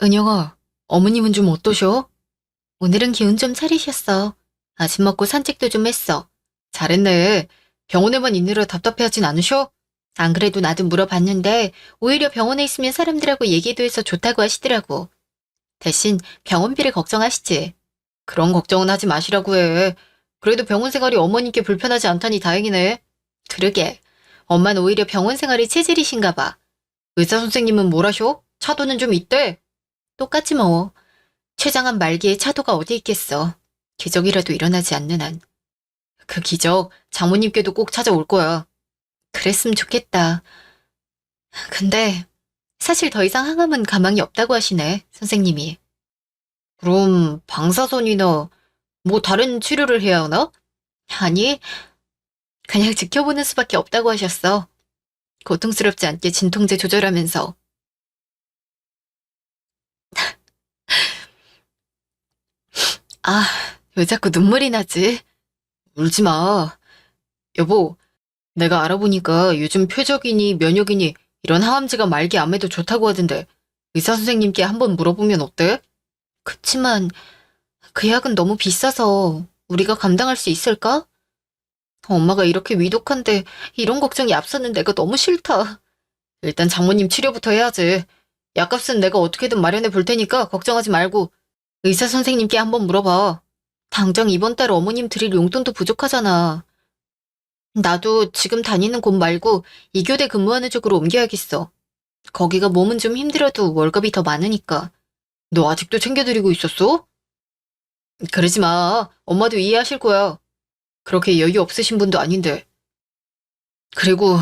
은영아, 어머님은 좀 어떠셔? 오늘은 기운 좀 차리셨어. 아침 먹고 산책도 좀 했어. 잘했네. 병원에만 있느라 답답해하진 않으셔? 안 그래도 나도 물어봤는데 오히려 병원에 있으면 사람들하고 얘기도 해서 좋다고 하시더라고. 대신 병원비를 걱정하시지. 그런 걱정은 하지 마시라고 해. 그래도 병원 생활이 어머님께 불편하지 않다니 다행이네. 그러게. 엄마는 오히려 병원 생활이 체질이신가 봐. 의사 선생님은 뭘 하셔? 차도는 좀 있대. 똑같지 뭐. 췌장암 말기에 차도가 어디 있겠어. 기적이라도 일어나지 않는 한. 그 기적 장모님께도 꼭 찾아올 거야. 그랬으면 좋겠다. 근데 사실 더 이상 항암은 가망이 없다고 하시네, 선생님이. 그럼 방사선이나 뭐 다른 치료를 해야 하나? 아니, 그냥 지켜보는 수밖에 없다고 하셨어. 고통스럽지 않게 진통제 조절하면서. 아, 왜 자꾸 눈물이 나지? 울지 마. 여보, 내가 알아보니까 요즘 표적이니 면역이니 이런 항암제가 말기 암에도 좋다고 하던데 의사 선생님께 한번 물어보면 어때? 그치만 그 약은 너무 비싸서 우리가 감당할 수 있을까? 엄마가 이렇게 위독한데 이런 걱정이 앞서는 내가 너무 싫다. 일단 장모님 치료부터 해야지. 약값은 내가 어떻게든 마련해 볼 테니까 걱정하지 말고 의사 선생님께 한번 물어봐. 당장 이번 달 어머님 드릴 용돈도 부족하잖아. 나도 지금 다니는 곳 말고 이교대 근무하는 쪽으로 옮겨야겠어. 거기가 몸은 좀 힘들어도 월급이 더 많으니까. 너 아직도 챙겨드리고 있었어? 그러지 마. 엄마도 이해하실 거야. 그렇게 여유 없으신 분도 아닌데. 그리고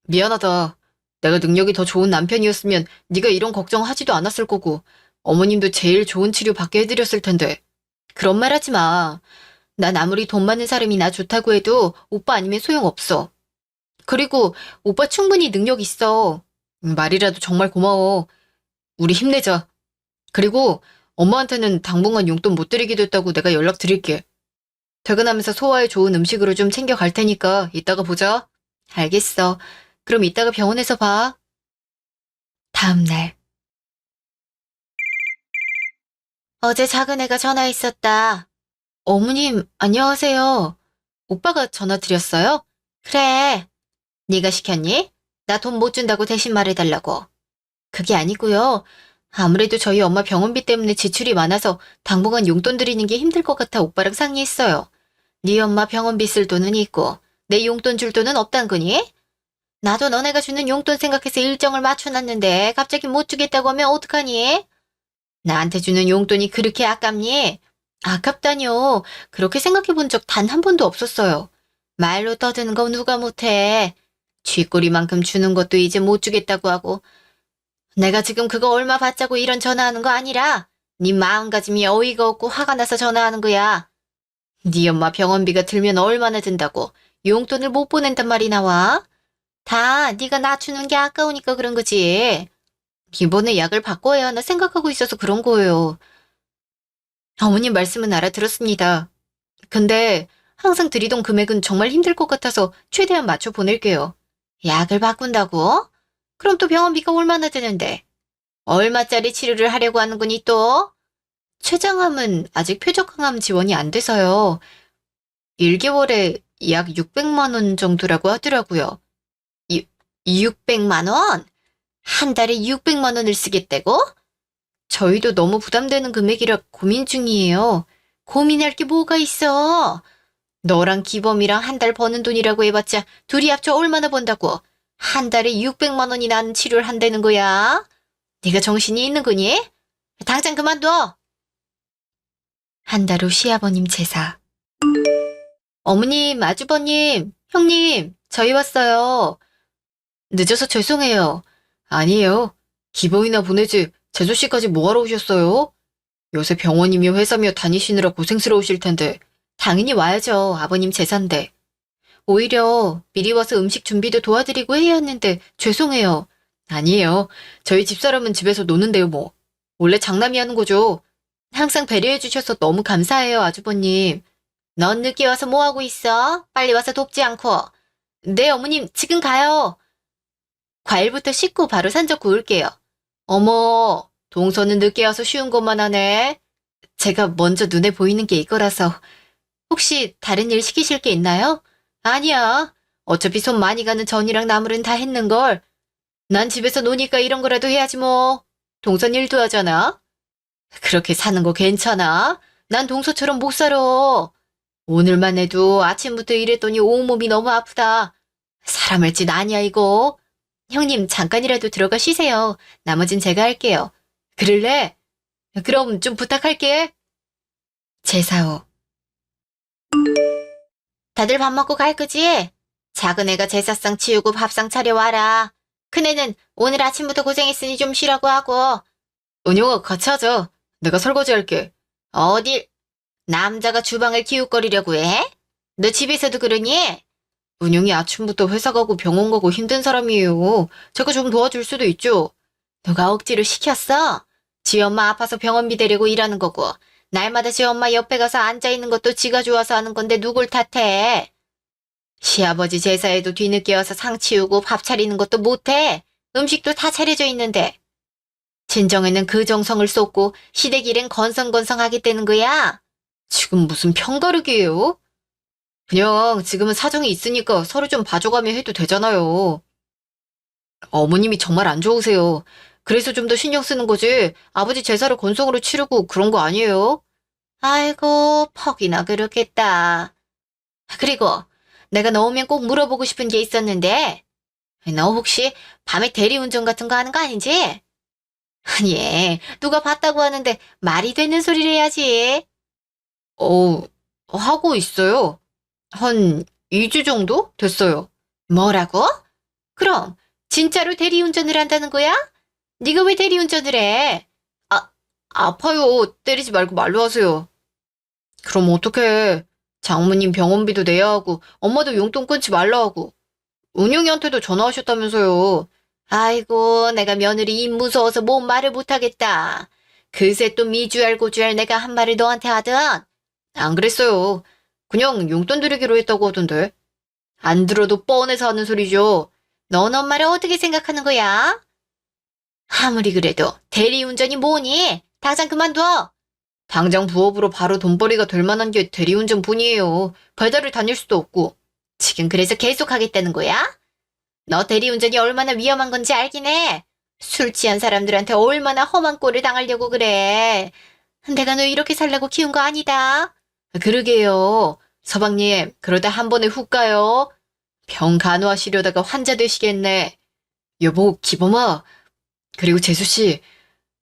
미안하다. 내가 능력이 더 좋은 남편이었으면 네가 이런 걱정하지도 않았을 거고 어머님도 제일 좋은 치료 받게 해드렸을 텐데. 그런 말 하지 마. 난 아무리 돈 많은 사람이 나 좋다고 해도 오빠 아니면 소용없어. 그리고 오빠 충분히 능력 있어. 말이라도 정말 고마워. 우리 힘내자. 그리고 엄마한테는 당분간 용돈 못 드리게 됐다고 내가 연락드릴게. 퇴근하면서 소화에 좋은 음식으로 좀 챙겨 갈 테니까 이따가 보자. 알겠어. 그럼 이따가 병원에서 봐. 다음 날. 어제 작은 애가 전화했었다. 어머님, 안녕하세요. 오빠가 전화 드렸어요? 그래. 네가 시켰니? 나 돈 못 준다고 대신 말해달라고. 그게 아니고요. 아무래도 저희 엄마 병원비 때문에 지출이 많아서 당분간 용돈 드리는 게 힘들 것 같아 오빠랑 상의했어요. 네 엄마 병원비 쓸 돈은 있고 내 용돈 줄 돈은 없단 거니? 나도 너네가 주는 용돈 생각해서 일정을 맞춰놨는데 갑자기 못 주겠다고 하면 어떡하니? 나한테 주는 용돈이 그렇게 아깝니? 아깝다뇨. 그렇게 생각해 본 적 단 한 번도 없었어요. 말로 떠드는 거 누가 못해. 쥐꼬리만큼 주는 것도 이제 못 주겠다고 하고 내가 지금 그거 얼마 받자고 이런 전화하는 거 아니라 네 마음가짐이 어이가 없고 화가 나서 전화하는 거야. 네 엄마 병원비가 들면 얼마나 든다고 용돈을 못 보낸단 말이 나와? 다 네가 낮추는 게 아까우니까 그런 거지. 이번에 약을 바꿔야 하나 생각하고 있어서 그런 거예요. 어머님 말씀은 알아들었습니다. 근데 항상 드리던 금액은 정말 힘들 것 같아서 최대한 맞춰 보낼게요. 약을 바꾼다고? 그럼 또 병원비가 얼마나 드는데? 얼마짜리 치료를 하려고 하는 거니 또? 췌장암은 아직 표적항암 지원이 안 돼서요. 1개월에 약 600만 원 정도라고 하더라고요. 600만 원? 한 달에 600만 원을 쓰겠다고? 저희도 너무 부담되는 금액이라 고민 중이에요. 고민할 게 뭐가 있어? 너랑 기범이랑 한 달 버는 돈이라고 해봤자 둘이 합쳐 얼마나 번다고? 한 달에 600만 원이나 하는 치료를 한다는 거야? 네가 정신이 있는 거니? 당장 그만둬! 한 달 후 시아버님 제사. 어머님, 아주버님, 형님, 저희 왔어요. 늦어서 죄송해요. 아니에요. 기범이나 보내지 제주씨까지 뭐하러 오셨어요? 요새 병원이며 회사며 다니시느라 고생스러우실 텐데 당연히 와야죠. 아버님 제사인데. 오히려 미리 와서 음식 준비도 도와드리고 해야 했는데 죄송해요. 아니에요. 저희 집사람은 집에서 노는데요 뭐. 원래 장남이 하는 거죠. 항상 배려해 주셔서 너무 감사해요, 아주버님. 넌 늦게 와서 뭐 하고 있어? 빨리 와서 돕지 않고. 네, 어머님, 지금 가요. 과일부터 씻고 바로 산적 구울게요. 어머, 동서는 늦게 와서 쉬운 것만 하네. 제가 먼저 눈에 보이는 게 이거라서. 혹시 다른 일 시키실 게 있나요? 아니야. 어차피 손 많이 가는 전이랑 나물은 다 했는걸. 난 집에서 노니까 이런 거라도 해야지 뭐. 동선 일도 하잖아. 그렇게 사는 거 괜찮아? 난 동서처럼 못 살아. 오늘만 해도 아침부터 일했더니 온몸이 너무 아프다. 사람 할 짓 아니야 이거. 형님 잠깐이라도 들어가 쉬세요. 나머진 제가 할게요. 그럴래? 그럼 좀 부탁할게. 제사후. 다들 밥 먹고 갈 거지? 작은 애가 제사상 치우고 밥상 차려와라. 큰애는 오늘 아침부터 고생했으니 좀 쉬라고 하고. 은영아 같이 하자. 내가 설거지 할게. 어딜? 남자가 주방을 기웃거리려고 해? 너 집에서도 그러니? 은영이 아침부터 회사 가고 병원 가고 힘든 사람이에요. 제가 좀 도와줄 수도 있죠. 너가 억지로 시켰어? 지 엄마 아파서 병원비 대려고 일하는 거고 날마다 지 엄마 옆에 가서 앉아있는 것도 지가 좋아서 하는 건데 누굴 탓해? 시아버지 제사에도 뒤늦게 와서 상 치우고 밥 차리는 것도 못해. 음식도 다 차려져 있는데. 진정에는 그 정성을 쏟고 시댁 일엔 건성건성하겠다는 거야? 지금 무슨 편가르기예요? 그냥 지금은 사정이 있으니까 서로 좀 봐줘가며 해도 되잖아요. 어머님이 정말 안 좋으세요. 그래서 좀 더 신경 쓰는 거지. 아버지 제사를 건성으로 치르고 그런 거 아니에요? 아이고, 퍽이나 그렇겠다. 그리고 내가 너 오면 꼭 물어보고 싶은 게 있었는데 너 혹시 밤에 대리운전 같은 거 하는 거 아니지? 아니, 누가 봤다고 하는데 말이 되는 소리를 해야지. 어, 하고 있어요. 한 2주 정도 됐어요. 뭐라고? 그럼 진짜로 대리운전을 한다는 거야? 네가 왜 대리운전을 해? 아파요. 때리지 말고 말로 하세요. 그럼 어떡해. 장모님 병원비도 내야 하고 엄마도 용돈 끊지 말라 하고 은영이한테도 전화하셨다면서요. 아이고 내가 며느리 입 무서워서 뭔 말을 못하겠다. 그새 또 미주알 고주알 내가 한 말을 너한테 하든 안 그랬어요. 그냥 용돈 드리기로 했다고 하던데. 안 들어도 뻔해서 하는 소리죠. 넌 엄마를 어떻게 생각하는 거야? 아무리 그래도 대리운전이 뭐니? 당장 그만둬. 당장 부업으로 바로 돈벌이가 될 만한 게 대리운전 뿐이에요. 배달을 다닐 수도 없고. 지금 그래서 계속 하겠다는 거야? 너 대리운전이 얼마나 위험한 건지 알긴 해. 술 취한 사람들한테 얼마나 험한 꼴을 당하려고 그래. 내가 너 이렇게 살라고 키운 거 아니다. 그러게요. 서방님, 그러다 한 번에 훅 가요. 병 간호하시려다가 환자 되시겠네. 여보, 기범아. 그리고 재수씨.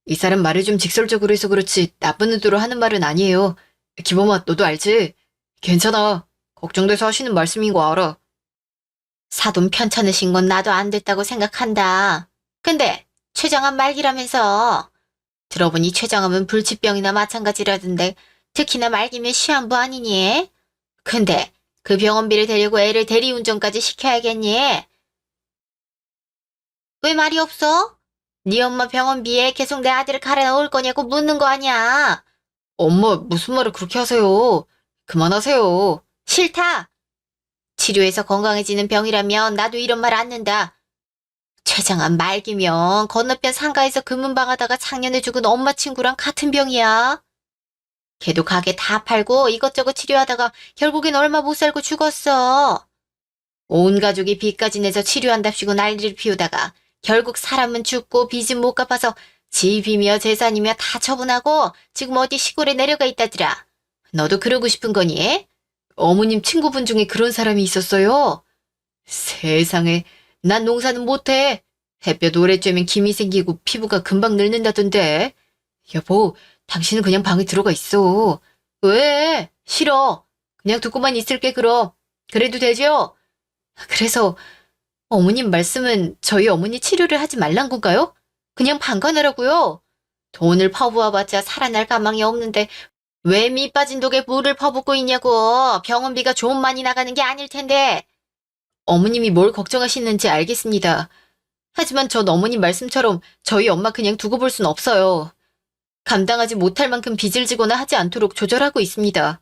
이 사람 말을 좀 직설적으로 해서 그렇지 나쁜 의도로 하는 말은 아니에요. 기범아, 너도 알지? 괜찮아. 걱정돼서 하시는 말씀인 거 알아. 사돈 편찮으신 건 나도 안 됐다고 생각한다. 근데 췌장암 말기라면서. 들어보니 췌장암은 불치병이나 마찬가지라던데 특히나 말기면 시한부 아니니? 근데 그 병원비를 대려고 애를 대리운전까지 시켜야겠니? 왜 말이 없어? 네 엄마 병원비에 계속 내 아들을 갈아 넣을 거냐고 묻는 거 아니야. 엄마 무슨 말을 그렇게 하세요. 그만하세요. 싫다. 치료해서 건강해지는 병이라면 나도 이런 말 안 는다. 췌장암 말기면 건너편 상가에서 금은방하다가 작년에 죽은 엄마 친구랑 같은 병이야. 걔도 가게 다 팔고 이것저것 치료하다가 결국엔 얼마 못 살고 죽었어. 온 가족이 빚까지 내서 치료한답시고 난리를 피우다가 결국 사람은 죽고 빚은 못 갚아서 집이며 재산이며 다 처분하고 지금 어디 시골에 내려가 있다더라. 너도 그러고 싶은 거니? 어머님 친구분 중에 그런 사람이 있었어요? 세상에, 난 농사는 못해. 햇볕 오래 쬐면 김이 생기고 피부가 금방 늙는다던데. 여보, 당신은 그냥 방에 들어가 있어. 왜? 싫어. 그냥 듣고만 있을게 그럼. 그래도 되죠? 그래서 어머님 말씀은 저희 어머니 치료를 하지 말란 건가요? 그냥 방관하라고요? 돈을 퍼부어봤자 살아날 가망이 없는데 왜 밑 빠진 독에 물을 퍼붓고 있냐고. 병원비가 좀 많이 나가는 게 아닐 텐데. 어머님이 뭘 걱정하시는지 알겠습니다. 하지만 전 어머님 말씀처럼 저희 엄마 그냥 두고 볼 순 없어요. 감당하지 못할 만큼 빚을 지거나 하지 않도록 조절하고 있습니다.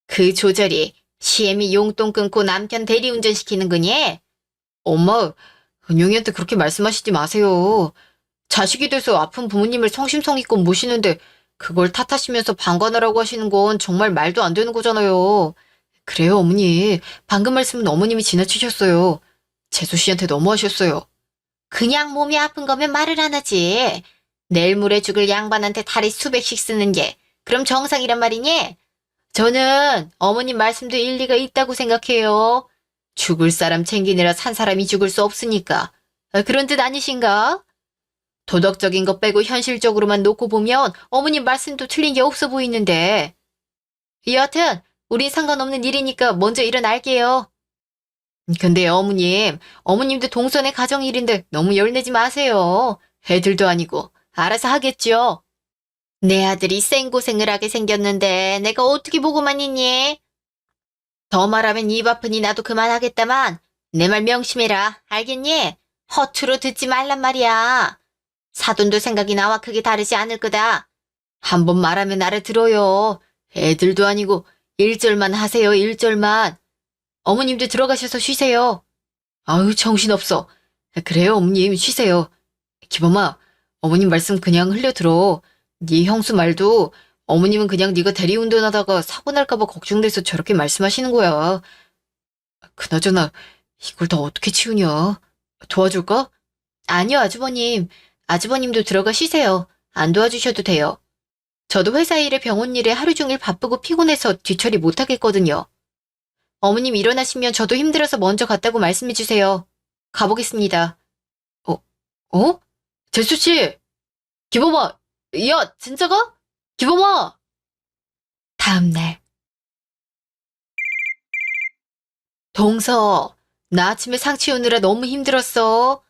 그 조절이 시애미 용돈 끊고 남편 대리운전 시키는 거니? 엄마, 은영이한테 그렇게 말씀하시지 마세요. 자식이 돼서 아픈 부모님을 성심성의껏 모시는데 그걸 탓하시면서 방관하라고 하시는 건 정말 말도 안 되는 거잖아요. 그래요, 어머니. 방금 말씀은 어머님이 지나치셨어요. 재수 씨한테 너무하셨어요. 그냥 몸이 아픈 거면 말을 안 하지. 내일 모레 죽을 양반한테 다리 수백씩 쓰는 게 그럼 정상이란 말이니? 저는 어머님 말씀도 일리가 있다고 생각해요. 죽을 사람 챙기느라 산 사람이 죽을 수 없으니까. 그런 뜻 아니신가? 도덕적인 것 빼고 현실적으로만 놓고 보면 어머님 말씀도 틀린 게 없어 보이는데. 여하튼 우린 상관없는 일이니까 먼저 일어날게요. 근데 어머님도 동선의 가정일인데 너무 열내지 마세요. 애들도 아니고 알아서 하겠죠. 내 아들이 생고생을 하게 생겼는데 내가 어떻게 보고만 있니? 더 말하면 입 아프니 나도 그만하겠다만 내 말 명심해라. 알겠니? 허투루 듣지 말란 말이야. 사돈도 생각이 나와 크게 다르지 않을 거다. 한 번 말하면 알아들어요. 애들도 아니고 1절만 하세요. 1절만. 어머님도 들어가셔서 쉬세요. 아유 정신없어. 그래요 어머님 쉬세요. 기범아 어머님 말씀 그냥 흘려들어. 네 형수 말도 어머님은 그냥 네가 대리운전하다가 사고 날까 봐 걱정돼서 저렇게 말씀하시는 거야. 그나저나 이걸 다 어떻게 치우냐. 도와줄까? 아니요 아주버님. 아주버님도 들어가 쉬세요. 안 도와주셔도 돼요. 저도 회사 일에 병원 일에 하루 종일 바쁘고 피곤해서 뒤처리 못하겠거든요. 어머님 일어나시면 저도 힘들어서 먼저 갔다고 말씀해 주세요. 가보겠습니다. 어? 어? 재수씨! 기범아! 야, 진짜 가? 기범아! 다음날. 동서, 나 아침에 상 치우느라 너무 힘들었어.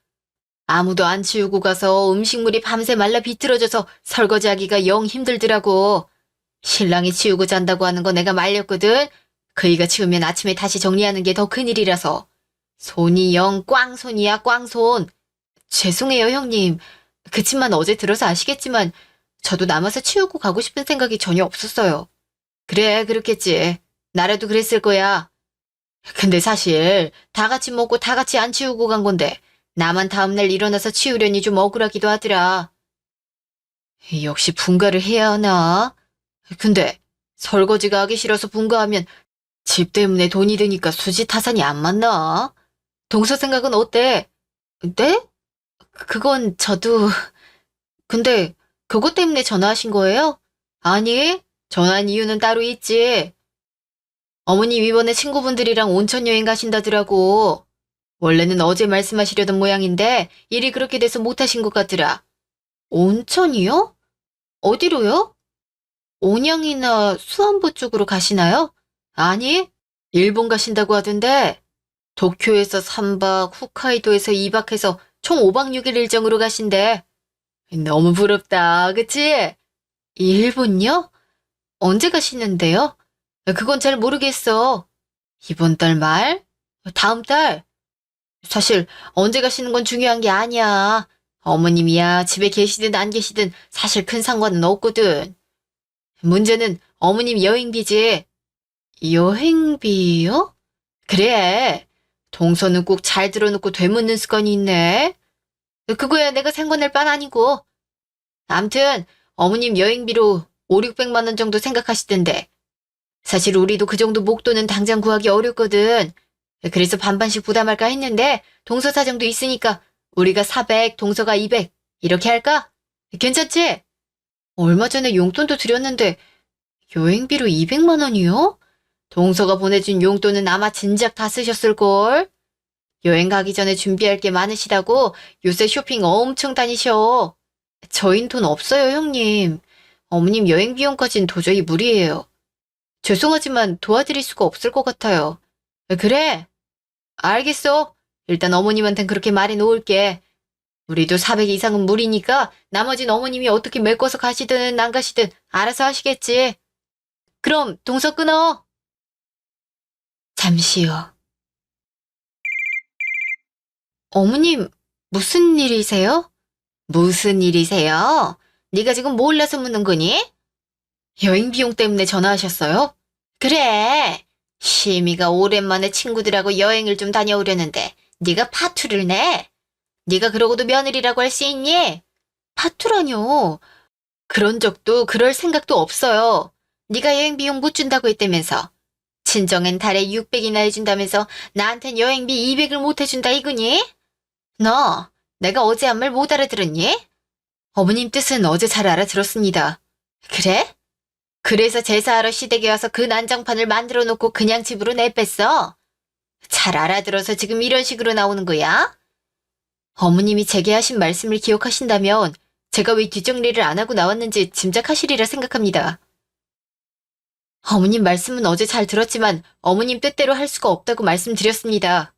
아무도 안 치우고 가서 음식물이 밤새 말라 비틀어져서 설거지하기가 영 힘들더라고. 신랑이 치우고 잔다고 하는 거 내가 말렸거든. 그이가 치우면 아침에 다시 정리하는 게 더 큰일이라서. 손이 영 꽝손이야 꽝손. 죄송해요 형님. 그치만 어제 들어서 아시겠지만 저도 남아서 치우고 가고 싶은 생각이 전혀 없었어요. 그래 그렇겠지. 나라도 그랬을 거야. 근데 사실 다 같이 먹고 다 같이 안 치우고 간 건데 나만 다음날 일어나서 치우려니 좀 억울하기도 하더라. 역시 분가를 해야 하나? 근데 설거지가 하기 싫어서 분가하면 집 때문에 돈이 드니까 수지 타산이 안 맞나? 동서 생각은 어때? 네? 그건 저도... 근데 그것 때문에 전화하신 거예요? 아니, 전화한 이유는 따로 있지. 어머님 이번에 친구분들이랑 온천 여행 가신다더라고. 원래는 어제 말씀하시려던 모양인데 일이 그렇게 돼서 못하신 것 같더라. 온천이요? 어디로요? 온양이나 수안보 쪽으로 가시나요? 아니, 일본 가신다고 하던데 도쿄에서 3박, 홋카이도에서 2박 해서 총 5박 6일 일정으로 가신대. 너무 부럽다, 그치? 일본요? 언제 가시는데요? 그건 잘 모르겠어. 이번 달 말? 다음 달? 사실 언제 가시는 건 중요한 게 아니야. 어머님이야 집에 계시든 안 계시든 사실 큰 상관은 없거든. 문제는 어머님 여행비지. 여행비요? 그래. 동서는 꼭 잘 들어놓고 되묻는 습관이 있네. 그거야 내가 생각낼 빤 아니고. 암튼 어머님 여행비로 5, 600만 원 정도 생각하시던데. 사실 우리도 그 정도 목돈은 당장 구하기 어렵거든. 그래서 반반씩 부담할까 했는데 동서 사정도 있으니까 우리가 400, 동서가 200 이렇게 할까? 괜찮지? 얼마 전에 용돈도 드렸는데 여행비로 200만 원이요? 동서가 보내준 용돈은 아마 진작 다 쓰셨을걸? 여행 가기 전에 준비할 게 많으시다고 요새 쇼핑 엄청 다니셔. 저흰 돈 없어요, 형님. 어머님 여행 비용까진 도저히 무리예요. 죄송하지만 도와드릴 수가 없을 것 같아요. 그래? 알겠어. 일단 어머님한텐 그렇게 말해 놓을게. 우리도 400 이상은 무리니까 나머진 어머님이 어떻게 메꿔서 가시든 안 가시든 알아서 하시겠지. 그럼 동서 끊어. 잠시요. 어머님, 무슨 일이세요? 무슨 일이세요? 네가 지금 몰라서 묻는 거니? 여행 비용 때문에 전화하셨어요? 그래. 시미가 오랜만에 친구들하고 여행을 좀 다녀오려는데 네가 파투를 내? 네가 그러고도 며느리라고 할 수 있니? 파투라뇨. 그런 적도 그럴 생각도 없어요. 네가 여행 비용 못 준다고 했다면서. 친정엔 달에 600이나 해준다면서 나한텐 여행비 200을 못 해준다 이거니? 너, 내가 어제 한 말 못 알아들었니? 어머님 뜻은 어제 잘 알아들었습니다. 그래? 그래서 제사하러 시댁에 와서 그 난장판을 만들어 놓고 그냥 집으로 내뺐어? 잘 알아들어서 지금 이런 식으로 나오는 거야? 어머님이 제게 하신 말씀을 기억하신다면 제가 왜 뒷정리를 안 하고 나왔는지 짐작하시리라 생각합니다. 어머님 말씀은 어제 잘 들었지만 어머님 뜻대로 할 수가 없다고 말씀드렸습니다.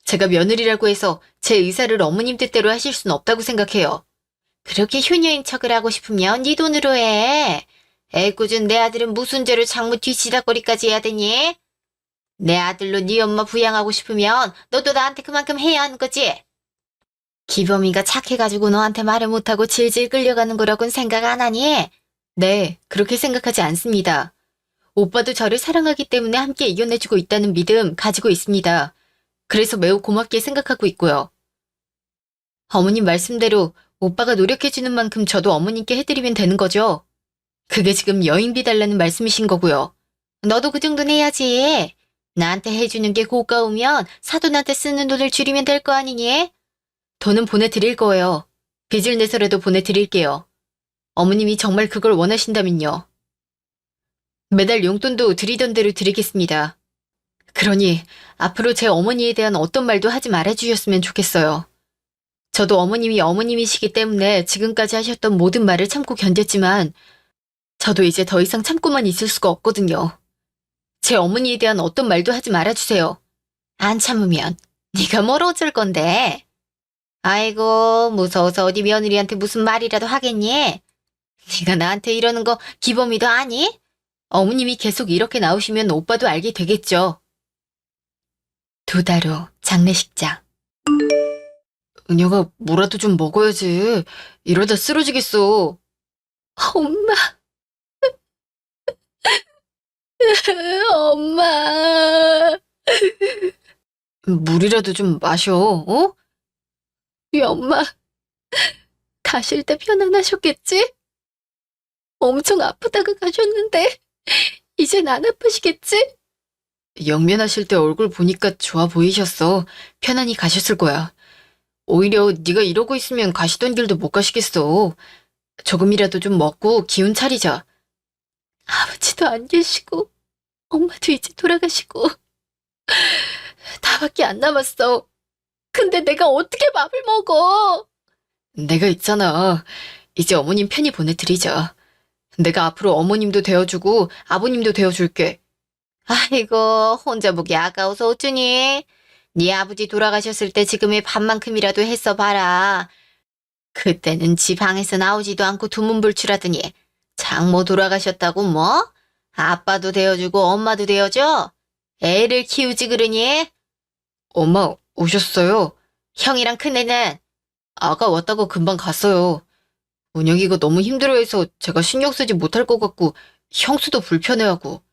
제가 며느리라고 해서 제 의사를 어머님 뜻대로 하실 수는 없다고 생각해요. 그렇게 효녀인 척을 하고 싶으면 네 돈으로 해. 애꿎은 내 아들은 무슨 죄로 장모 뒤지다거리까지 해야 되니? 내 아들로 네 엄마 부양하고 싶으면 너도 나한테 그만큼 해야 하는 거지? 기범이가 착해가지고 너한테 말을 못하고 질질 끌려가는 거라고는 생각 안 하니? 네, 그렇게 생각하지 않습니다. 오빠도 저를 사랑하기 때문에 함께 이겨내주고 있다는 믿음 가지고 있습니다. 그래서 매우 고맙게 생각하고 있고요. 어머님 말씀대로 오빠가 노력해주는 만큼 저도 어머님께 해드리면 되는 거죠. 그게 지금 여행비 달라는 말씀이신 거고요. 너도 그 정도는 해야지. 나한테 해주는 게 고가우면 사돈한테 쓰는 돈을 줄이면 될 거 아니니? 돈은 보내드릴 거예요. 빚을 내서라도 보내드릴게요. 어머님이 정말 그걸 원하신다면요. 매달 용돈도 드리던 대로 드리겠습니다. 그러니 앞으로 제 어머니에 대한 어떤 말도 하지 말아주셨으면 좋겠어요. 저도 어머님이 어머님이시기 때문에 지금까지 하셨던 모든 말을 참고 견뎠지만 저도 이제 더 이상 참고만 있을 수가 없거든요. 제 어머니에 대한 어떤 말도 하지 말아주세요. 안 참으면 네가 뭘 어쩔 건데. 아이고 무서워서 어디 며느리한테 무슨 말이라도 하겠니? 네가 나한테 이러는 거 기범이도 아니? 어머님이 계속 이렇게 나오시면 오빠도 알게 되겠죠. 2달 후 장례식장. 은혁아 뭐라도 좀 먹어야지. 이러다 쓰러지겠어. 엄마. 엄마. 물이라도 좀 마셔, 어? 우리 엄마 가실 때 편안하셨겠지? 엄청 아프다가 가셨는데 이젠 안 아프시겠지? 영면하실 때 얼굴 보니까 좋아 보이셨어. 편안히 가셨을 거야. 오히려 네가 이러고 있으면 가시던 길도 못 가시겠어. 조금이라도 좀 먹고 기운 차리자. 아버지도 안 계시고 엄마도 이제 돌아가시고 나밖에 안 남았어. 근데 내가 어떻게 밥을 먹어? 내가 있잖아. 이제 어머님 편히 보내드리자. 내가 앞으로 어머님도 되어주고 아버님도 되어줄게. 아이고 혼자 보기 아까워서 어쩌니? 네 아버지 돌아가셨을 때 지금의 밥만큼이라도 했어 봐라. 그때는 지 방에서 나오지도 않고 두문불출하더니 장모 돌아가셨다고 뭐? 아빠도 되어주고 엄마도 되어줘? 애를 키우지 그러니? 엄마 오셨어요? 형이랑 큰애는? 아가 왔다고 금방 갔어요. 은혁이가 너무 힘들어해서 제가 신경 쓰지 못할 것 같고 형수도 불편해하고.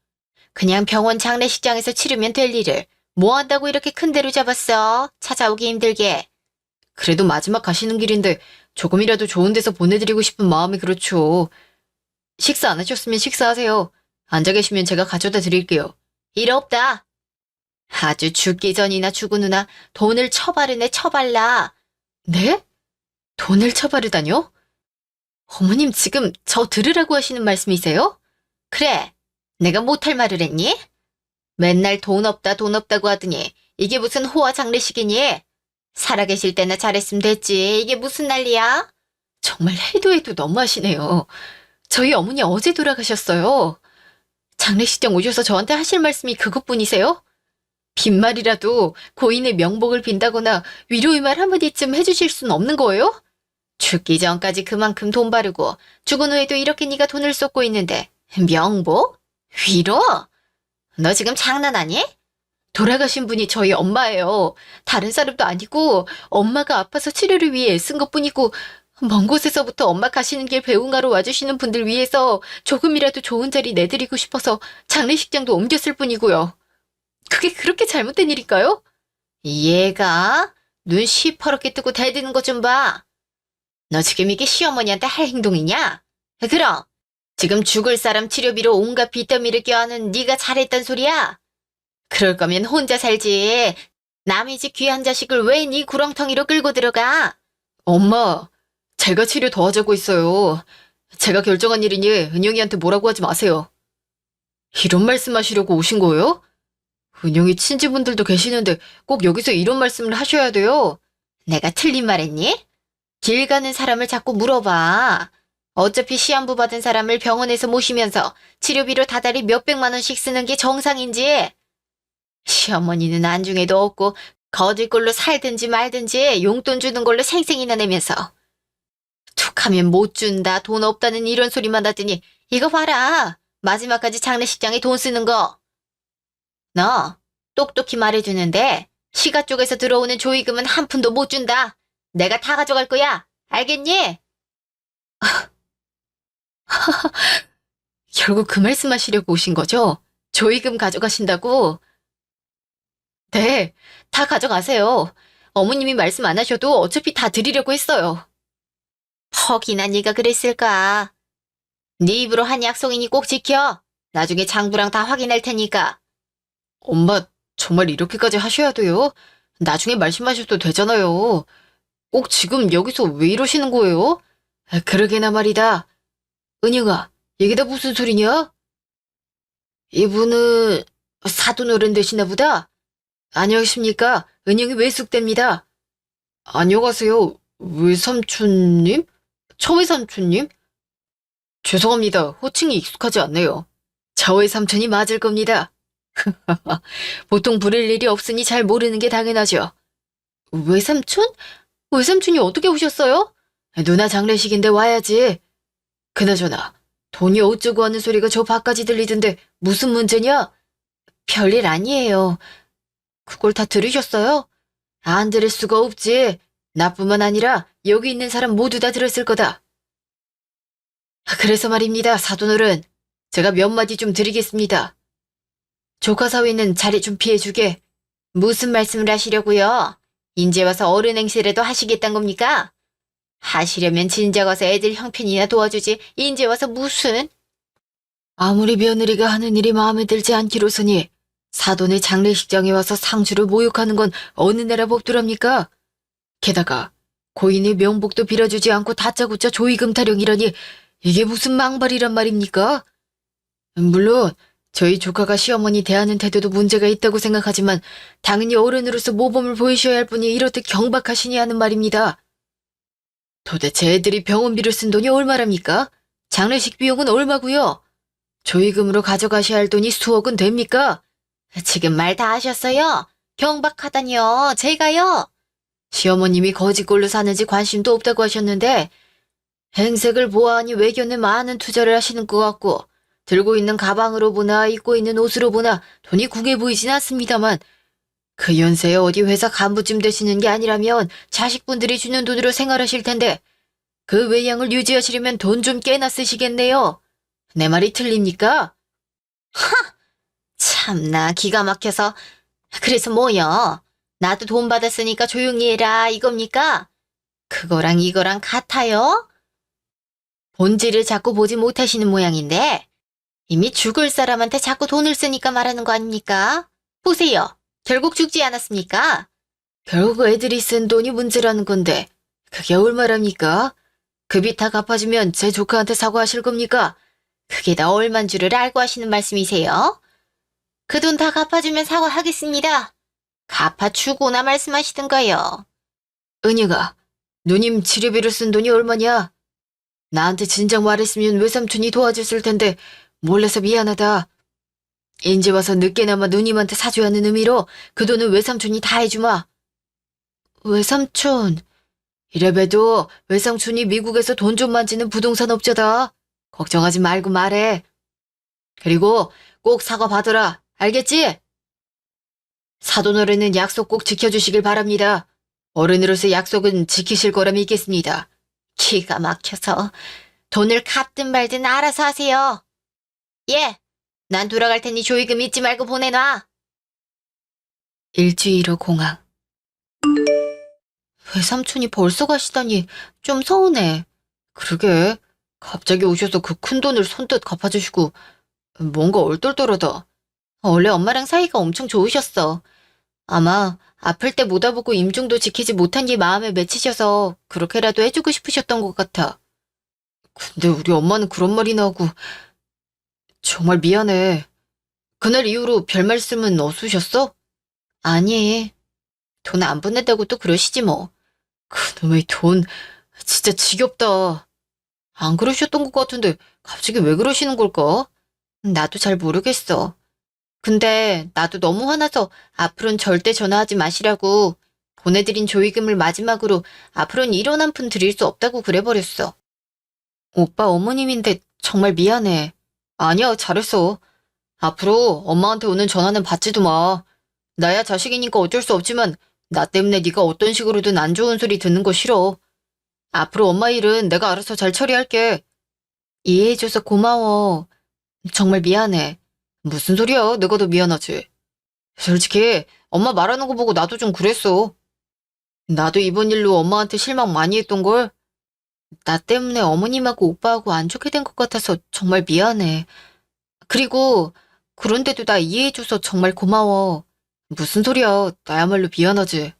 그냥 병원 장례식장에서 치르면 될 일을 뭐 한다고 이렇게 큰 데로 잡았어? 찾아오기 힘들게. 그래도 마지막 가시는 길인데 조금이라도 좋은 데서 보내드리고 싶은 마음이 그렇죠. 식사 안 하셨으면 식사하세요. 앉아 계시면 제가 가져다 드릴게요. 일 없다. 아주 죽기 전이나 죽은 후나 돈을 처바르네 처발라. 네? 돈을 처바르다뇨? 어머님 지금 저 들으라고 하시는 말씀이세요? 그래, 내가 못할 말을 했니? 맨날 돈 없다 돈 없다고 하더니 이게 무슨 호화 장례식이니? 살아계실 때나 잘했으면 됐지. 이게 무슨 난리야? 정말 해도 해도 너무하시네요. 저희 어머니 어제 돌아가셨어요. 장례식장 오셔서 저한테 하실 말씀이 그것뿐이세요? 빈말이라도 고인의 명복을 빈다거나 위로의 말 한마디쯤 해주실 수는 없는 거예요? 죽기 전까지 그만큼 돈 바르고 죽은 후에도 이렇게 네가 돈을 쏟고 있는데 명복? 위로? 너 지금 장난하니? 돌아가신 분이 저희 엄마예요. 다른 사람도 아니고 엄마가 아파서 치료를 위해 애쓴 것뿐이고 먼 곳에서부터 엄마 가시는 길 배웅하러 와주시는 분들 위해서 조금이라도 좋은 자리 내드리고 싶어서 장례식장도 옮겼을 뿐이고요. 그게 그렇게 잘못된 일일까요? 얘가 눈 시퍼렇게 뜨고 대드는 것 좀 봐. 너 지금 이게 시어머니한테 할 행동이냐? 그럼 지금 죽을 사람 치료비로 온갖 빚더미를 껴안은 네가 잘했단 소리야? 그럴 거면 혼자 살지. 남의 집 귀한 자식을 왜 네 구렁텅이로 끌고 들어가? 엄마, 제가 치료 도와주고 있어요. 제가 결정한 일이니 은영이한테 뭐라고 하지 마세요. 이런 말씀하시려고 오신 거예요? 은영이 친지분들도 계시는데 꼭 여기서 이런 말씀을 하셔야 돼요. 내가 틀린 말 했니? 길 가는 사람을 자꾸 물어봐. 어차피 시한부 받은 사람을 병원에서 모시면서 치료비로 다달이 몇백만 원씩 쓰는 게 정상인지. 시어머니는 안중에도 없고 거들꼴로 살든지 말든지 용돈 주는 걸로 생생이나 내면서 툭하면 못 준다, 돈 없다는 이런 소리만 하더니 이거 봐라. 마지막까지 장례식장에 돈 쓰는 거. 너 똑똑히 말해주는데 시가 쪽에서 들어오는 조의금은 한 푼도 못 준다. 내가 다 가져갈 거야. 알겠니? 결국 그 말씀하시려고 오신 거죠? 조의금 가져가신다고? 네, 다 가져가세요. 어머님이 말씀 안 하셔도 어차피 다 드리려고 했어요. 퍽이나 네가 그랬을까? 네 입으로 한 약속이니 꼭 지켜. 나중에 장부랑 다 확인할 테니까. 엄마, 정말 이렇게까지 하셔야 돼요? 나중에 말씀하셔도 되잖아요. 꼭 지금 여기서 왜 이러시는 거예요? 그러게나 말이다. 은영아, 이게 다 무슨 소리냐? 이분은 사돈 어른 되시나 보다. 안녕하십니까? 은영이 외숙됩니다. 안녕하세요. 외삼촌님? 처외삼촌님? 죄송합니다. 호칭이 익숙하지 않네요. 저외삼촌이 맞을 겁니다. 보통 부를 일이 없으니 잘 모르는 게 당연하죠. 외삼촌? 외삼촌이 어떻게 오셨어요? 누나 장례식인데 와야지. 그나저나 돈이 어쩌고 하는 소리가 저 밖까지 들리던데 무슨 문제냐? 별일 아니에요. 그걸 다 들으셨어요? 안 들을 수가 없지. 나뿐만 아니라 여기 있는 사람 모두 다 들었을 거다. 그래서 말입니다, 사돈어른. 제가 몇 마디 좀 드리겠습니다. 조카 사위는 자리 좀 피해주게. 무슨 말씀을 하시려고요? 인제 와서 어른 행세라도 하시겠단 겁니까? 하시려면 진작 와서 애들 형편이나 도와주지. 인제 와서 무슨? 아무리 며느리가 하는 일이 마음에 들지 않기로서니 사돈의 장례식장에 와서 상주를 모욕하는 건 어느 나라 법도랍니까? 게다가 고인의 명복도 빌어주지 않고 다짜고짜 조의금 타령이라니 이게 무슨 망발이란 말입니까? 물론 저희 조카가 시어머니 대하는 태도도 문제가 있다고 생각하지만 당연히 어른으로서 모범을 보이셔야 할 분이 이렇듯 경박하시니 하는 말입니다. 도대체 애들이 병원비를 쓴 돈이 얼마랍니까? 장례식 비용은 얼마고요? 조의금으로 가져가셔야 할 돈이 수억은 됩니까? 지금 말 다 하셨어요? 경박하다니요. 제가요. 시어머님이 거지꼴로 사는지 관심도 없다고 하셨는데 행색을 보아하니 외견에 많은 투자를 하시는 것 같고 들고 있는 가방으로 보나 입고 있는 옷으로 보나 돈이 궁해 보이진 않습니다만 그 연세에 어디 회사 간부쯤 되시는 게 아니라면 자식분들이 주는 돈으로 생활하실 텐데 그 외양을 유지하시려면 돈 좀 꽤나 쓰시겠네요. 내 말이 틀립니까? 참나 기가 막혀서. 그래서 뭐요? 나도 돈 받았으니까 조용히 해라 이겁니까? 그거랑 이거랑 같아요? 본질을 자꾸 보지 못하시는 모양인데 이미 죽을 사람한테 자꾸 돈을 쓰니까 말하는 거 아닙니까? 보세요. 결국 죽지 않았습니까? 결국 애들이 쓴 돈이 문제라는 건데 그게 얼마랍니까? 그 빚 다 갚아주면 제 조카한테 사과하실 겁니까? 그게 다 얼만 줄을 알고 하시는 말씀이세요? 그 돈 다 갚아주면 사과하겠습니다. 갚아주고나 말씀하시든가요. 은희가 누님 치료비로 쓴 돈이 얼마냐? 나한테 진작 말했으면 외삼촌이 도와줬을 텐데 몰라서 미안하다. 인제 와서 늦게나마 누님한테 사줘야 하는 의미로 그 돈은 외삼촌이 다 해주마. 외삼촌. 이래봬도 외삼촌이 미국에서 돈 좀 만지는 부동산 업자다. 걱정하지 말고 말해. 그리고 꼭 사과 받아라. 알겠지? 사돈 어른은 약속 꼭 지켜주시길 바랍니다. 어른으로서 약속은 지키실 거라 믿겠습니다. 기가 막혀서. 돈을 갚든 말든 알아서 하세요. 예, 난 돌아갈 테니 조의금 잊지 말고 보내놔. 일주일 후 공항. 외삼촌이 벌써 가시다니 좀 서운해. 그러게. 갑자기 오셔서 그 큰 돈을 선뜻 갚아주시고 뭔가 얼떨떨하다. 원래 엄마랑 사이가 엄청 좋으셨어. 아마 아플 때 못 와보고 임종도 지키지 못한 게 마음에 맺히셔서 그렇게라도 해주고 싶으셨던 것 같아. 근데 우리 엄마는 그런 말이나 하고 정말 미안해. 그날 이후로 별 말씀은 없으셨어? 아니, 돈 안 보낸다고 또 그러시지 뭐. 그놈의 돈 진짜 지겹다. 안 그러셨던 것 같은데 갑자기 왜 그러시는 걸까? 나도 잘 모르겠어. 근데 나도 너무 화나서 앞으로는 절대 전화하지 마시라고 보내드린 조의금을 마지막으로 앞으로는 1원 한 푼 드릴 수 없다고 그래버렸어. 오빠 어머님인데 정말 미안해. 아니야, 잘했어. 앞으로 엄마한테 오는 전화는 받지도 마. 나야 자식이니까 어쩔 수 없지만 나 때문에 네가 어떤 식으로든 안 좋은 소리 듣는 거 싫어. 앞으로 엄마 일은 내가 알아서 잘 처리할게. 이해해줘서 고마워. 정말 미안해. 무슨 소리야? 내가 더 미안하지. 솔직히 엄마 말하는 거 보고 나도 좀 그랬어. 나도 이번 일로 엄마한테 실망 많이 했던걸. 나 때문에 어머님하고 오빠하고 안 좋게 된 것 같아서 정말 미안해. 그리고 그런데도 나 이해해줘서 정말 고마워. 무슨 소리야? 나야말로 미안하지.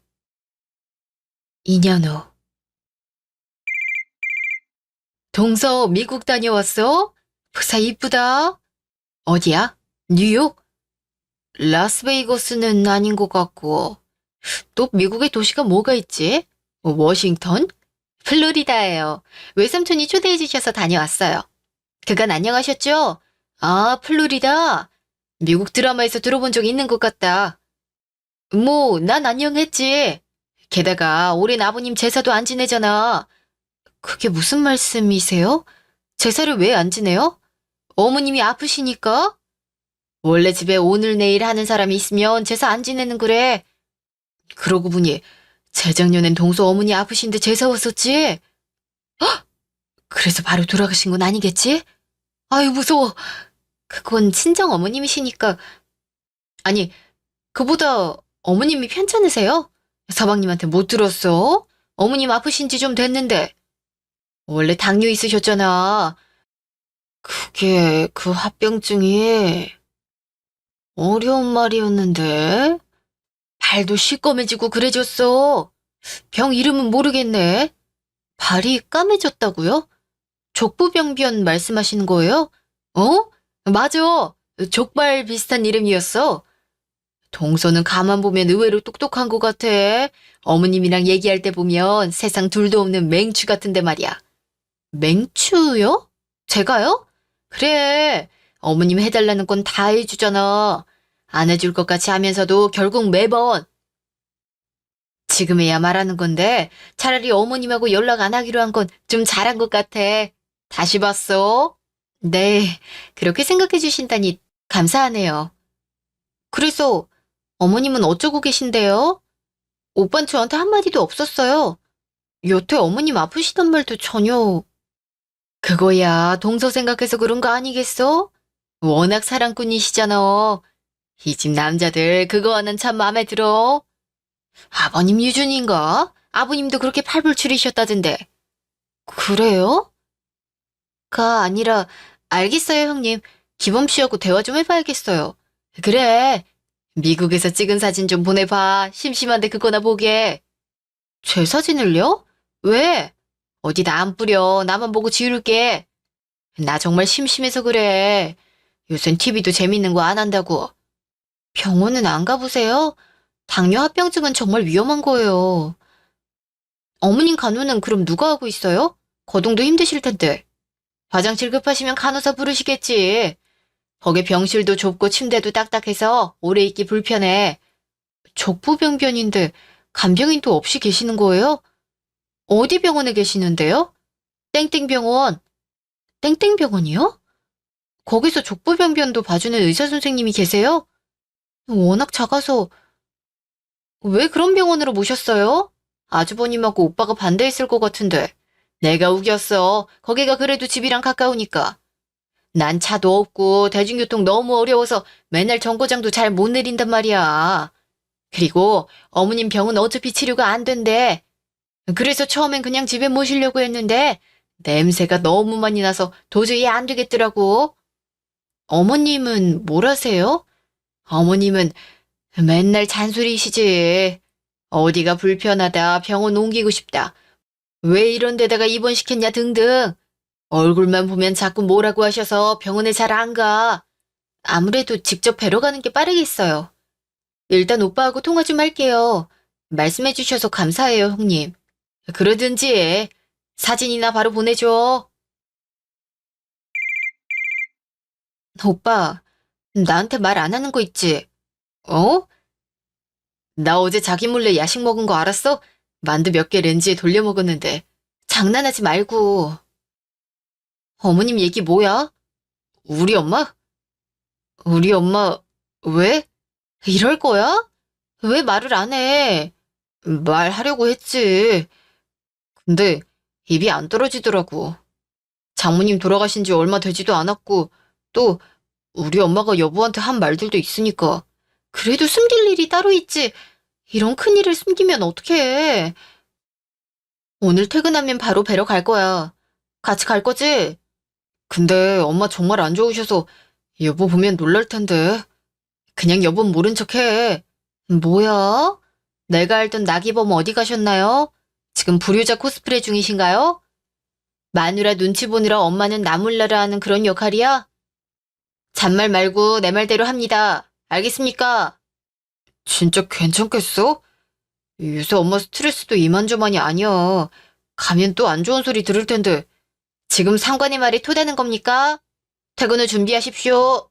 2년 후. 동서 미국 다녀왔어? 부사 이쁘다. 어디야? 뉴욕? 라스베이거스는 아닌 것 같고. 또 미국의 도시가 뭐가 있지? 워싱턴? 플로리다예요. 외삼촌이 초대해 주셔서 다녀왔어요. 그간 안녕하셨죠? 아, 플로리다? 미국 드라마에서 들어본 적 있는 것 같다. 뭐, 난 안녕했지. 게다가 올해는 아버님 제사도 안 지내잖아. 그게 무슨 말씀이세요? 제사를 왜 안 지내요? 어머님이 아프시니까? 원래 집에 오늘 내일 하는 사람이 있으면 제사 안 지내는 그래. 그러고 보니 재작년엔 동서 어머니 아프신데 제사 왔었지? 그래서 바로 돌아가신 건 아니겠지? 아유, 무서워. 그건 친정 어머님이시니까. 아니, 그보다 어머님이 편찮으세요? 서방님한테 못 들었어? 어머님 아프신 지 좀 됐는데. 원래 당뇨 있으셨잖아. 그게 그 합병증이 어려운 말이었는데. 발도 시꺼매지고 그래졌어. 병 이름은 모르겠네. 발이 까매졌다고요? 족부병변 말씀하시는 거예요? 어? 맞아. 족발 비슷한 이름이었어. 동서는 가만 보면 의외로 똑똑한 것 같아. 어머님이랑 얘기할 때 보면 세상 둘도 없는 맹추 같은데 말이야. 맹추요? 제가요? 그래. 어머님 해달라는 건 다 해주잖아. 안 해줄 것 같이 하면서도 결국 매번 지금에야 말하는 건데 차라리 어머님하고 연락 안 하기로 한 건 좀 잘한 것 같아. 다시 봤어? 네, 그렇게 생각해 주신다니 감사하네요. 그래서 어머님은 어쩌고 계신데요? 오빤 저한테 한마디도 없었어요. 여태 어머님 아프시단 말도 전혀. 그거야 동서 생각해서 그런 거 아니겠어? 워낙 사랑꾼이시잖아. 이 집 남자들 그거 하나는 참 마음에 들어. 아버님 유준인가? 아버님도 그렇게 팔불출이셨다던데. 그래요? 가 아니라 알겠어요, 형님. 기범 씨하고 대화 좀 해봐야겠어요. 그래. 미국에서 찍은 사진 좀 보내봐. 심심한데 그거나 보게. 제 사진을요? 왜? 어디다 안 뿌려. 나만 보고 지울게. 나 정말 심심해서 그래. 요샌 TV도 재밌는 거 안 한다고. 병원은 안 가보세요? 당뇨 합병증은 정말 위험한 거예요. 어머님 간호는 그럼 누가 하고 있어요? 거동도 힘드실 텐데. 화장실 급하시면 간호사 부르시겠지. 거기 병실도 좁고 침대도 딱딱해서 오래 있기 불편해. 족부병변인데 간병인도 없이 계시는 거예요? 어디 병원에 계시는데요? 땡땡병원. 땡땡병원이요? 거기서 족부병변도 봐주는 의사 선생님이 계세요? 워낙 작아서 왜 그런 병원으로 모셨어요? 아주버님하고 오빠가 반대했을 것 같은데. 내가 우겼어. 거기가 그래도 집이랑 가까우니까. 난 차도 없고 대중교통 너무 어려워서 맨날 정거장도 잘 못 내린단 말이야. 그리고 어머님 병은 어차피 치료가 안 된대. 그래서 처음엔 그냥 집에 모시려고 했는데 냄새가 너무 많이 나서 도저히 안 되겠더라고. 어머님은 뭘 하세요? 어머님은 맨날 잔소리시지. 어디가 불편하다, 병원 옮기고 싶다. 왜 이런 데다가 입원시켰냐 등등. 얼굴만 보면 자꾸 뭐라고 하셔서 병원에 잘 안 가. 아무래도 직접 뵈러 가는 게 빠르겠어요. 일단 오빠하고 통화 좀 할게요. 말씀해 주셔서 감사해요, 형님. 그러든지 해. 사진이나 바로 보내줘. 오빠, 나한테 말 안 하는 거 있지? 어? 나 어제 자기 몰래 야식 먹은 거 알았어? 만두 몇 개 렌즈에 돌려 먹었는데. 장난하지 말고. 어머님 얘기 뭐야? 우리 엄마? 우리 엄마, 왜? 이럴 거야? 왜 말을 안 해? 말하려고 했지. 근데 입이 안 떨어지더라고. 장모님 돌아가신 지 얼마 되지도 않았고, 또 우리 엄마가 여보한테 한 말들도 있으니까. 그래도 숨길 일이 따로 있지. 이런 큰일을 숨기면 어떡해. 오늘 퇴근하면 바로 뵈러 갈 거야. 같이 갈 거지? 근데 엄마 정말 안 좋으셔서 여보 보면 놀랄 텐데. 그냥 여보 모른 척 해. 뭐야? 내가 알던 나기범 어디 가셨나요? 지금 불효자 코스프레 중이신가요? 마누라 눈치 보느라 엄마는 나 몰라라 하는 그런 역할이야? 잔말 말고 내 말대로 합니다. 알겠습니까? 진짜 괜찮겠어? 요새 엄마 스트레스도 이만저만이 아니야. 가면 또 안 좋은 소리 들을 텐데. 지금 상관의 말이 토다는 겁니까? 퇴근 후 준비하십시오.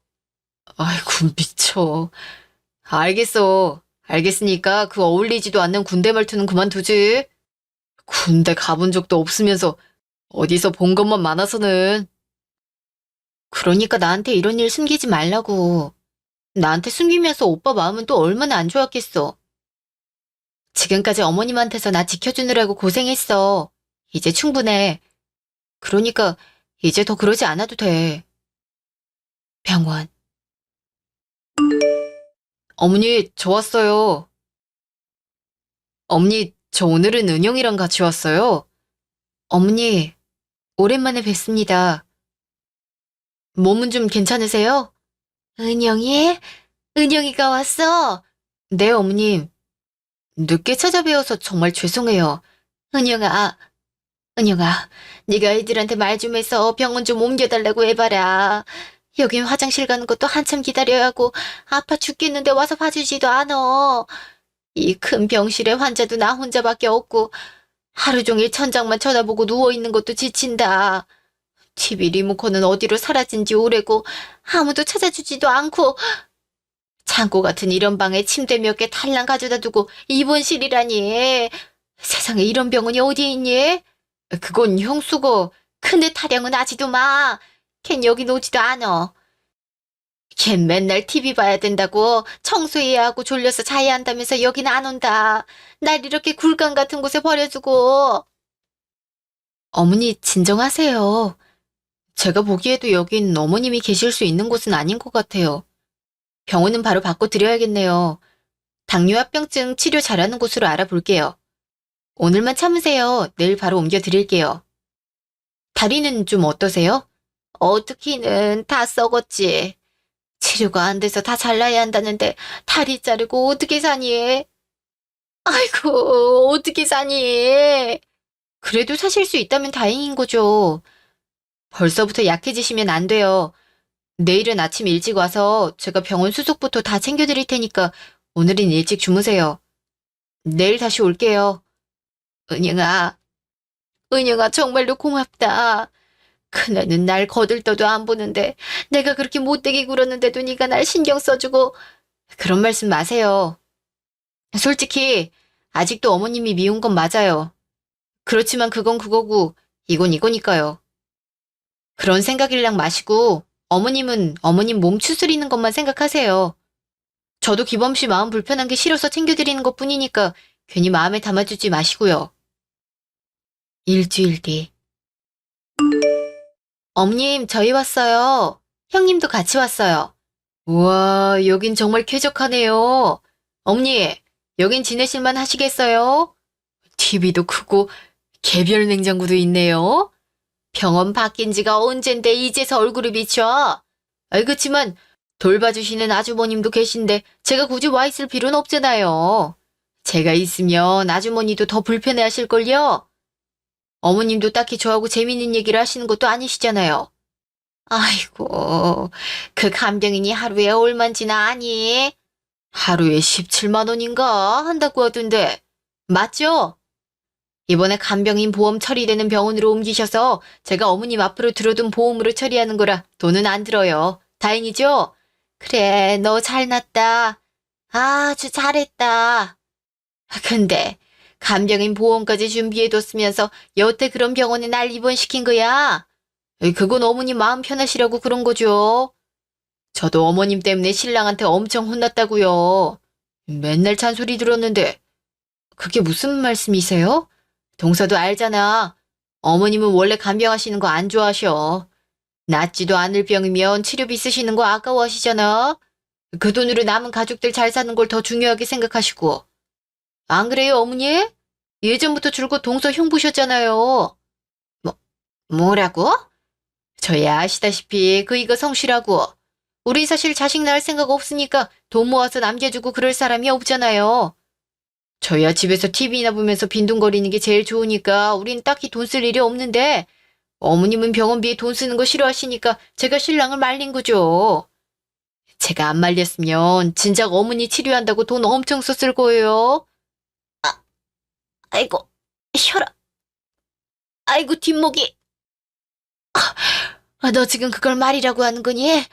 아이고, 미쳐. 알겠어. 알겠으니까 그 어울리지도 않는 군대 말투는 그만두지. 군대 가본 적도 없으면서 어디서 본 것만 많아서는. 그러니까 나한테 이런 일 숨기지 말라고. 나한테 숨기면서 오빠 마음은 또 얼마나 안 좋았겠어. 지금까지 어머님한테서 나 지켜주느라고 고생했어. 이제 충분해. 그러니까 이제 더 그러지 않아도 돼. 병원. 어머니, 저 왔어요. 어머니, 저 오늘은 은영이랑 같이 왔어요. 어머니, 오랜만에 뵙습니다. 몸은 좀 괜찮으세요? 은영이? 은영이가 왔어? 네, 어머님. 늦게 찾아뵈어서 정말 죄송해요. 은영아, 은영아, 네가 애들한테 말 좀 해서 병원 좀 옮겨달라고 해봐라. 여긴 화장실 가는 것도 한참 기다려야 하고 아파 죽겠는데 와서 봐주지도 않어. 이 큰 병실에 환자도 나 혼자밖에 없고 하루 종일 천장만 쳐다보고 누워있는 것도 지친다. TV 리모컨은 어디로 사라진지 오래고 아무도 찾아주지도 않고 창고 같은 이런 방에 침대 몇 개 달랑 가져다 두고 입원실이라니. 세상에 이런 병원이 어디에 있니? 그건 형수고 근데 타령은 하지도 마. 걘 여긴 오지도 않어. 걘 맨날 TV 봐야 된다고 청소해야 하고 졸려서 자야 한다면서 여긴 안 온다. 날 이렇게 굴강 같은 곳에 버려두고. 어머니 진정하세요. 제가 보기에도 여긴 어머님이 계실 수 있는 곳은 아닌 것 같아요. 병원은 바로 바꿔드려야겠네요. 당뇨합병증 치료 잘하는 곳으로 알아볼게요. 오늘만 참으세요. 내일 바로 옮겨드릴게요. 다리는 좀 어떠세요? 어떻게는 다 썩었지. 치료가 안 돼서 다 잘라야 한다는데 다리 자르고 어떻게 사니? 아이고, 어떻게 사니? 그래도 사실 수 있다면 다행인 거죠. 벌써부터 약해지시면 안 돼요. 내일은 아침 일찍 와서 제가 병원 수속부터 다 챙겨드릴 테니까 오늘은 일찍 주무세요. 내일 다시 올게요. 은영아, 은영아 정말로 고맙다. 그날은 날 거들떠도 안 보는데 내가 그렇게 못되게 굴었는데도 네가 날 신경 써주고. 그런 말씀 마세요. 솔직히 아직도 어머님이 미운 건 맞아요. 그렇지만 그건 그거고 이건 이거니까요. 그런 생각일랑 마시고 어머님은 어머님 몸 추스리는 것만 생각하세요. 저도 기범 씨 마음 불편한 게 싫어서 챙겨드리는 것뿐이니까 괜히 마음에 담아두지 마시고요. 일주일 뒤. 어머님, 저희 왔어요. 형님도 같이 왔어요. 우와, 여긴 정말 쾌적하네요. 어머니, 여긴 지내실만 하시겠어요? TV도 크고 개별 냉장고도 있네요. 병원 바뀐 지가 언젠데 이제서 얼굴을 비춰. 그치만 돌봐주시는 아주머님도 계신데 제가 굳이 와 있을 필요는 없잖아요. 제가 있으면 아주머니도 더 불편해하실걸요. 어머님도 딱히 저하고 재밌는 얘기를 하시는 것도 아니시잖아요. 아이고, 그 간병인이 하루에 얼만지나 아니? 하루에 17만 원인가 한다고 하던데. 맞죠? 이번에 간병인 보험 처리되는 병원으로 옮기셔서 제가 어머님 앞으로 들어둔 보험으로 처리하는 거라 돈은 안 들어요. 다행이죠? 그래, 너 잘났다. 아주 잘했다. 근데 간병인 보험까지 준비해뒀으면서 여태 그런 병원에 날 입원시킨 거야? 그건 어머님 마음 편하시라고 그런 거죠. 저도 어머님 때문에 신랑한테 엄청 혼났다고요. 맨날 잔소리 들었는데 그게 무슨 말씀이세요? 동서도 알잖아. 어머님은 원래 간병하시는 거 안 좋아하셔. 낫지도 않을 병이면 치료비 쓰시는 거 아까워하시잖아. 그 돈으로 남은 가족들 잘 사는 걸 더 중요하게 생각하시고. 안 그래요, 어머니? 예전부터 줄곧 동서 흉보셨잖아요. 뭐라고? 저희 아시다시피 그 이가 성실하고. 우린 사실 자식 낳을 생각 없으니까 돈 모아서 남겨주고 그럴 사람이 없잖아요. 저희야 집에서 TV나 보면서 빈둥거리는 게 제일 좋으니까 우린 딱히 돈 쓸 일이 없는데 어머님은 병원비에 돈 쓰는 거 싫어하시니까 제가 신랑을 말린 거죠. 제가 안 말렸으면 진작 어머니 치료한다고 돈 엄청 썼을 거예요. 아이고, 혈압. 아이고, 뒷목이. 너 지금 그걸 말이라고 하는 거니?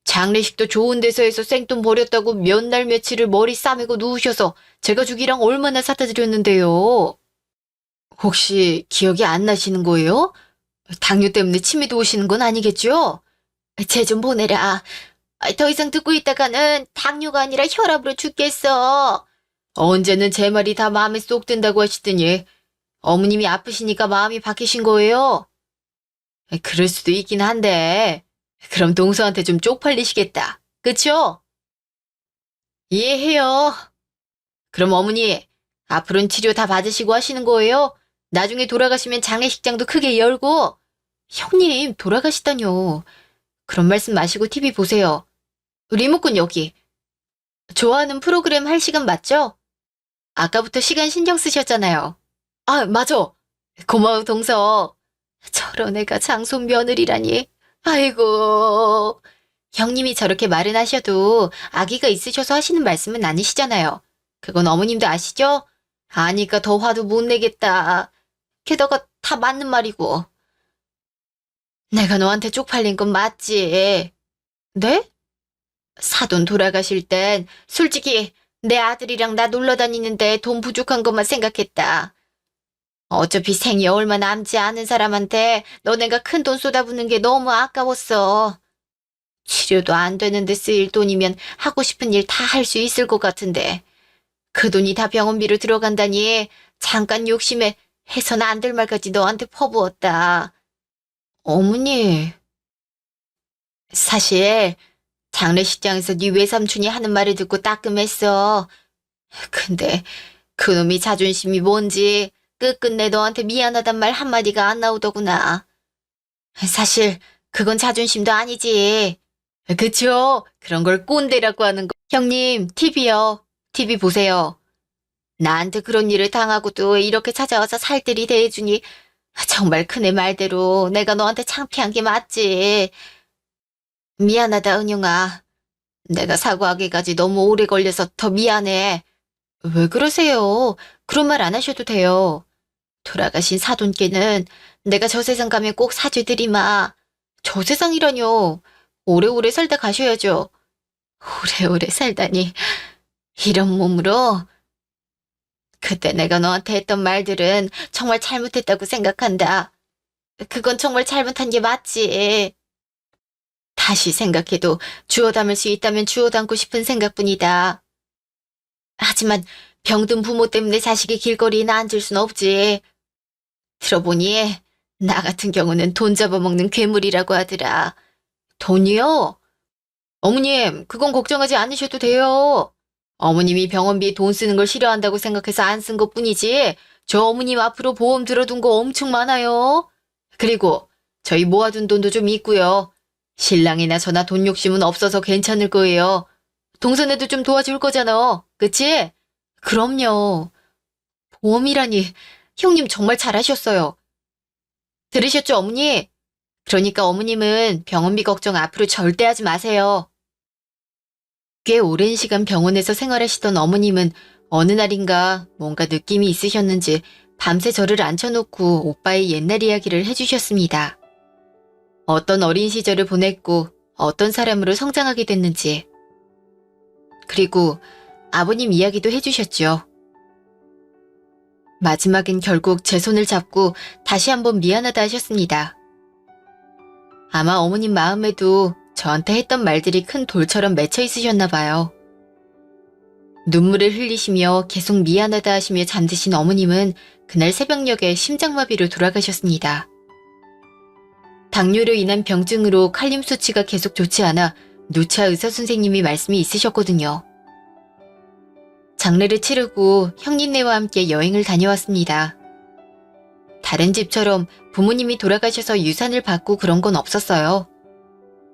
장례식도 좋은 데서 해서 생돈 버렸다고 몇 날 며칠을 머리 싸매고 누우셔서 제가 주기랑 얼마나 사다 드렸는데요. 혹시 기억이 안 나시는 거예요? 당뇨 때문에 치매도 오시는 건 아니겠죠? 쟤 좀 보내라. 더 이상 듣고 있다가는 당뇨가 아니라 혈압으로 죽겠어. 언제는 제 말이 다 마음에 쏙 든다고 하시더니 어머님이 아프시니까 마음이 바뀌신 거예요? 그럴 수도 있긴 한데 그럼 동서한테 좀 쪽팔리시겠다. 그쵸? 이해해요. 그럼 어머니 앞으로는 치료 다 받으시고 하시는 거예요? 나중에 돌아가시면 장례식장도 크게 열고. 형님 돌아가시다뇨. 그런 말씀 마시고 TV 보세요. 리모컨 여기. 좋아하는 프로그램 할 시간 맞죠? 아까부터 시간 신경 쓰셨잖아요. 맞아. 고마워 동서. 저런 애가 장손 며느리라니. 아이고. 형님이 저렇게 말은 하셔도 아기가 있으셔서 하시는 말씀은 아니시잖아요. 그건 어머님도 아시죠? 아니까 더 화도 못 내겠다. 게다가 다 맞는 말이고. 내가 너한테 쪽팔린 건 맞지. 네? 사돈 돌아가실 땐 솔직히 내 아들이랑 나 놀러 다니는데 돈 부족한 것만 생각했다. 어차피 생이 얼마 남지 않은 사람한테 너네가 큰 돈 쏟아붓는 게 너무 아까웠어. 치료도 안 되는데 쓰일 돈이면 하고 싶은 일 다 할 수 있을 것 같은데 그 돈이 다 병원비로 들어간다니 잠깐 욕심에 해서는 안 될 말까지 너한테 퍼부었다. 어머니. 사실 장례식장에서 네 외삼촌이 하는 말을 듣고 따끔했어. 근데 그놈이 자존심이 뭔지 끝끝내 너한테 미안하단 말 한마디가 안 나오더구나. 사실 그건 자존심도 아니지. 그쵸? 그런 걸 꼰대라고 하는 거. 형님, TV요. TV 보세요. 나한테 그런 일을 당하고도 이렇게 찾아와서 살뜰히 대해주니 정말 큰애 말대로 내가 너한테 창피한 게 맞지. 미안하다, 은영아. 내가 사과하기까지 너무 오래 걸려서 더 미안해. 왜 그러세요? 그런 말 안 하셔도 돼요. 돌아가신 사돈께는 내가 저 세상 가면 꼭 사죄드리마. 저 세상이라뇨. 오래오래 살다 가셔야죠. 오래오래 살다니. 이런 몸으로. 그때 내가 너한테 했던 말들은 정말 잘못했다고 생각한다. 그건 정말 잘못한 게 맞지. 다시 생각해도 주워 담을 수 있다면 주워 담고 싶은 생각뿐이다. 하지만 병든 부모 때문에 자식이 길거리에 나앉을 순 없지. 들어보니 나 같은 경우는 돈 잡아먹는 괴물이라고 하더라. 돈이요? 어머님, 그건 걱정하지 않으셔도 돼요. 어머님이 병원비에 돈 쓰는 걸 싫어한다고 생각해서 안 쓴 것뿐이지 저 어머님 앞으로 보험 들어둔 거 엄청 많아요. 그리고 저희 모아둔 돈도 좀 있고요. 신랑이나 저나 돈 욕심은 없어서 괜찮을 거예요. 동생네도 좀 도와줄 거잖아. 그치? 그럼요. 보험이라니, 형님 정말 잘하셨어요. 들으셨죠, 어머니? 그러니까 어머님은 병원비 걱정 앞으로 절대 하지 마세요. 꽤 오랜 시간 병원에서 생활하시던 어머님은 어느 날인가 뭔가 느낌이 있으셨는지 밤새 저를 앉혀놓고 오빠의 옛날 이야기를 해주셨습니다. 어떤 어린 시절을 보냈고 어떤 사람으로 성장하게 됐는지. 그리고 아버님 이야기도 해주셨죠. 마지막엔 결국 제 손을 잡고 다시 한번 미안하다 하셨습니다. 아마 어머님 마음에도 저한테 했던 말들이 큰 돌처럼 맺혀 있으셨나 봐요. 눈물을 흘리시며 계속 미안하다 하시며 잠드신 어머님은 그날 새벽녘에 심장마비로 돌아가셨습니다. 당뇨로 인한 병증으로 칼륨 수치가 계속 좋지 않아 누차 의사 선생님이 말씀이 있으셨거든요. 장례를 치르고 형님네와 함께 여행을 다녀왔습니다. 다른 집처럼 부모님이 돌아가셔서 유산을 받고 그런 건 없었어요.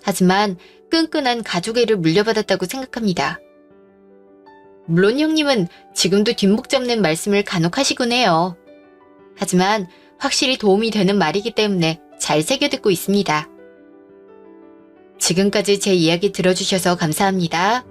하지만 끈끈한 가족애를 물려받았다고 생각합니다. 물론 형님은 지금도 뒷목 잡는 말씀을 간혹 하시곤 해요. 하지만 확실히 도움이 되는 말이기 때문에 잘 새겨듣고 있습니다. 지금까지 제 이야기 들어주셔서 감사합니다.